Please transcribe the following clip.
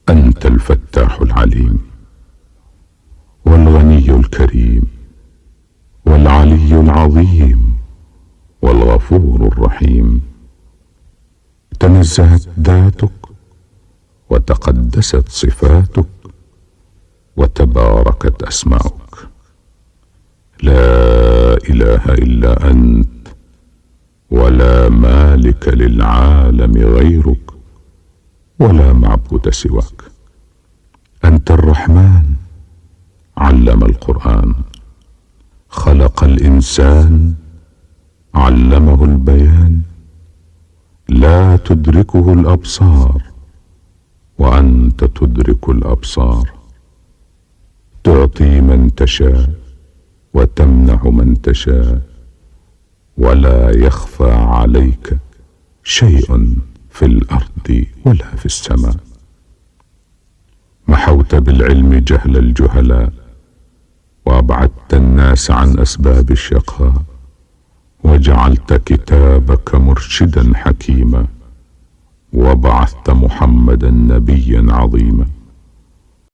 أنت الفتاح العليم، والغني الكريم، والعلي العظيم، والغفور الرحيم. تنزهت ذاتك وتقدست صفاتك وتباركت أسماؤك. لا إله إلا أنت، ولا مالك للعالم غيرك، ولا معبود سواك. أنت الرحمن علم القرآن، خلق الإنسان علمه البيان. لا تدركه الأبصار وأنت تدرك الأبصار. تعطي من تشاء وتمنع من تشاء، ولا يخفى عليك شيء في الأرض ولا في السماء. محوت بالعلم جهل الجهلاء، وأبعدت الناس عن أسباب الشقاء، وجعلت كتابك مرشدا حكيما، وبعثت محمدا نبيا عظيما.